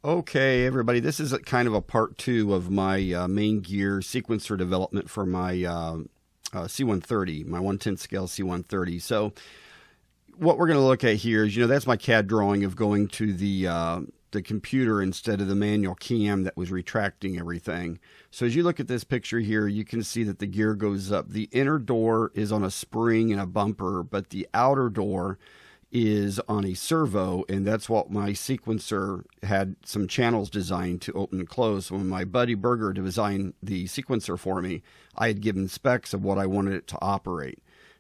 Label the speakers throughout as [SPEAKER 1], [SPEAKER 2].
[SPEAKER 1] Okay, everybody, this is kind of a part two of my main gear sequencer development for my C130, my 1/10 scale C130. So what we're going to look at here is, that's my CAD drawing of going to the computer instead of the manual cam that was retracting everything. So as you look at this picture here, you can see that the gear goes up. The inner door is on a spring and a bumper, but the outer door is on a servo, and that's what my sequencer had some channels designed to open and close. So when my buddy Berger designed the sequencer for me, I had given specs of what I wanted it to operate.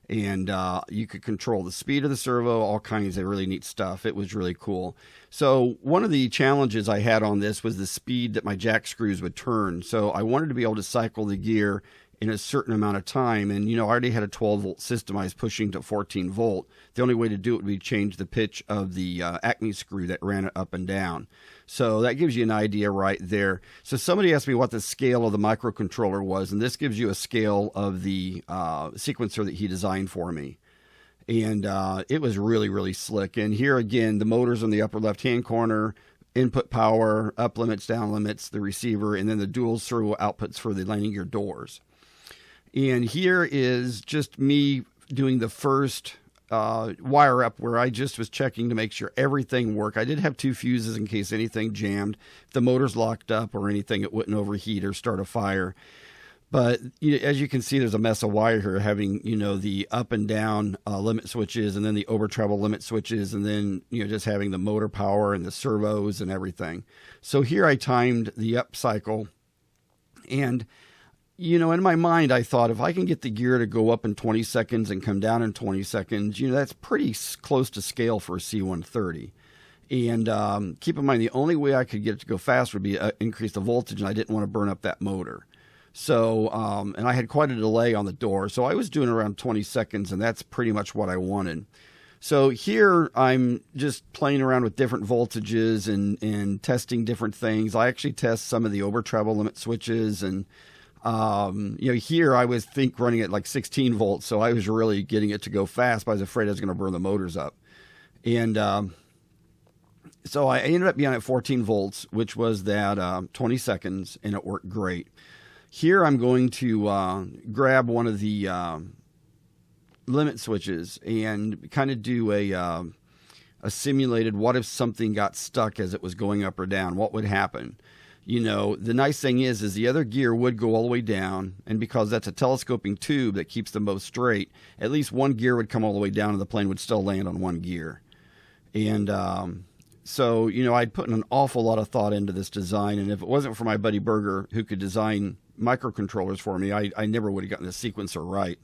[SPEAKER 1] And you could control the speed of the servo, all kinds of really neat stuff. It was really cool. So one of the challenges I had on this was the speed that my jack screws would turn. So I wanted to be able to cycle the gear in a certain amount of time. And, I already had a 12-volt system. I was pushing to 14-volt. The only way to do it would be change the pitch of the Acme screw that ran it up and down. So that gives you an idea right there. So somebody asked me what the scale of the microcontroller was, and this gives you a scale of the sequencer that he designed for me. And it was really, really slick. And here again, the motor's in the upper left-hand corner, input power, up limits, down limits, the receiver, and then the dual servo outputs for the landing gear doors. And here is just me doing the first wire up, where I just was checking to make sure everything worked. I did have 2 fuses in case anything jammed. If the motor's locked up or anything, it wouldn't overheat or start a fire. But as you can see, there's a mess of wire here, having, the up and down limit switches, and then the over travel limit switches, and then, just having the motor power and the servos and everything. So here I timed the up cycle, and in my mind, I thought if I can get the gear to go up in 20 seconds and come down in 20 seconds, that's pretty close to scale for a C130. And keep in mind, the only way I could get it to go fast would be increase the voltage, and I didn't want to burn up that motor. So, and I had quite a delay on the door, so I was doing around 20 seconds, and that's pretty much what I wanted. So here I'm just playing around with different voltages and testing different things. I actually test some of the over travel limit switches, and here I was running at like 16 volts, so I was really getting it to go fast, but I was afraid I was going to burn the motors up. And so I ended up being at 14 volts, which was that 20 seconds, and it worked great. Here I'm going to grab one of the limit switches and kind of do a simulated what if something got stuck as it was going up or down, what would happen. The nice thing is the other gear would go all the way down, and because that's a telescoping tube that keeps them both straight, at least one gear would come all the way down and the plane would still land on one gear. And so, I'd put an awful lot of thought into this design, and if it wasn't for my buddy Berger, who could design microcontrollers for me, I never would have gotten the sequencer right.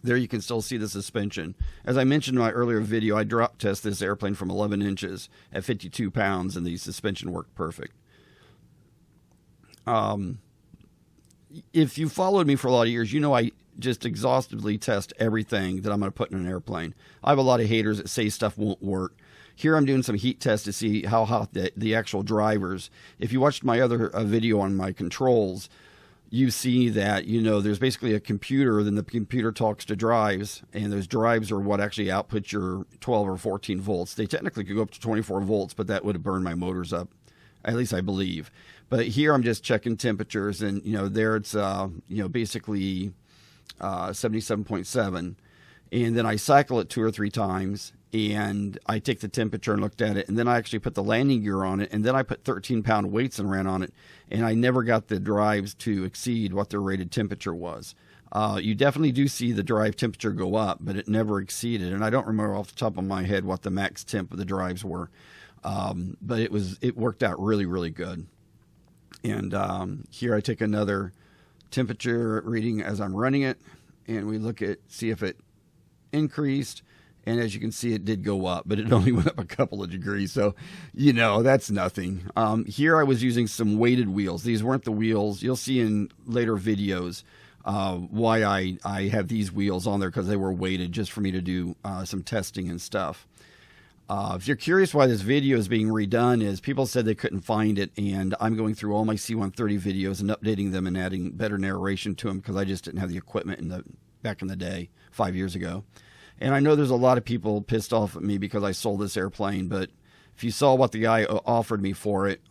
[SPEAKER 1] There you can still see the suspension. As I mentioned in my earlier video, I drop test this airplane from 11 inches at 52 pounds, and the suspension worked perfect. If you followed me for a lot of years, I just exhaustively test everything that I'm going to put in an airplane. I have a lot of haters that say stuff won't work. Here I'm doing some heat tests to see how hot the actual drivers. If you watched my other video on my controls, you see that, there's basically a computer, then the computer talks to drives, and those drives are what actually output your 12 or 14 volts. They technically could go up to 24 volts, but that would have burned my motors up, at least I believe. But here I'm just checking temperatures, and, there it's, basically 77.7. And then I cycle it 2 or 3 times, and I take the temperature and looked at it, and then I actually put the landing gear on it, and then I put 13-pound weights and ran on it, and I never got the drives to exceed what their rated temperature was. You definitely do see the drive temperature go up, but it never exceeded, and I don't remember off the top of my head what the max temp of the drives were, but it worked out really, really good. And here I take another temperature reading as I'm running it, and we see if it increased, and as you can see, it did go up, but it only went up a couple of degrees, so that's nothing. Here I was using some weighted wheels. These weren't the wheels. You'll see in later videos why I have these wheels on there, because they were weighted just for me to do some testing and stuff. If you're curious why this video is being redone, is people said they couldn't find it, and I'm going through all my C130 videos and updating them and adding better narration to them, because I just didn't have the equipment back in the day, 5 years ago. And I know there's a lot of people pissed off at me because I sold this airplane, but if you saw what the guy offered me for it,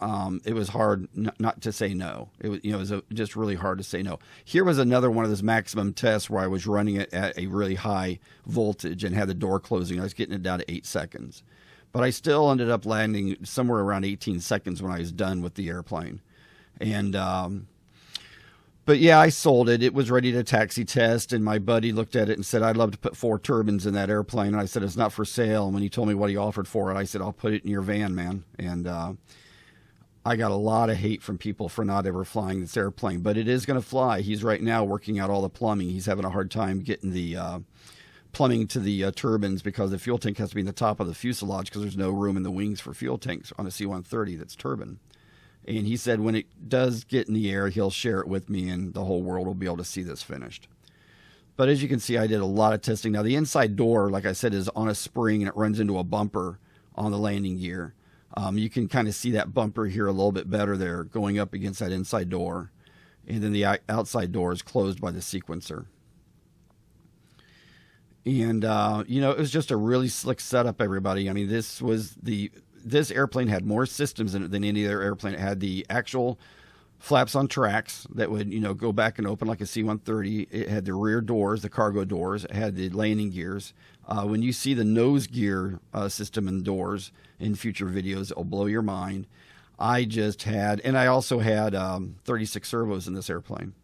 [SPEAKER 1] it was hard not to say no. It was, it was just really hard to say no. Here was another one of those maximum tests where I was running it at a really high voltage and had the door closing. I was getting it down to 8 seconds. But I still ended up landing somewhere around 18 seconds when I was done with the airplane. And, but yeah, I sold it. It was ready to taxi test, and my buddy looked at it and said, I'd love to put 4 turbines in that airplane. And I said, it's not for sale. And when he told me what he offered for it, I said, I'll put it in your van, man. And I got a lot of hate from people for not ever flying this airplane, but it is going to fly. He's right now working out all the plumbing. He's having a hard time getting the plumbing to the turbines because the fuel tank has to be in the top of the fuselage because there's no room in the wings for fuel tanks on a C130 that's turbine. And he said when it does get in the air, he'll share it with me and the whole world will be able to see this finished. But as you can see, I did a lot of testing. Now, the inside door, like I said, is on a spring and it runs into a bumper on the landing gear. You can kind of see that bumper here a little bit better there going up against that inside door. And then the outside door is closed by the sequencer. And, it was just a really slick setup, everybody. I mean, this airplane had more systems in it than any other airplane. It had the actual flaps on tracks that would, go back and open like a C-130. It had the rear doors, the cargo doors. It had the landing gears. When you see the nose gear system and doors in future videos, it'll blow your mind. I also had 36 servos in this airplane.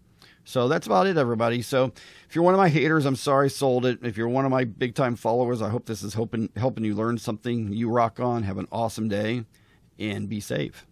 [SPEAKER 1] So that's about it, everybody. So if you're one of my haters, I'm sorry I sold it. If you're one of my big-time followers, I hope this is helping you learn something. You rock on. Have an awesome day, and be safe.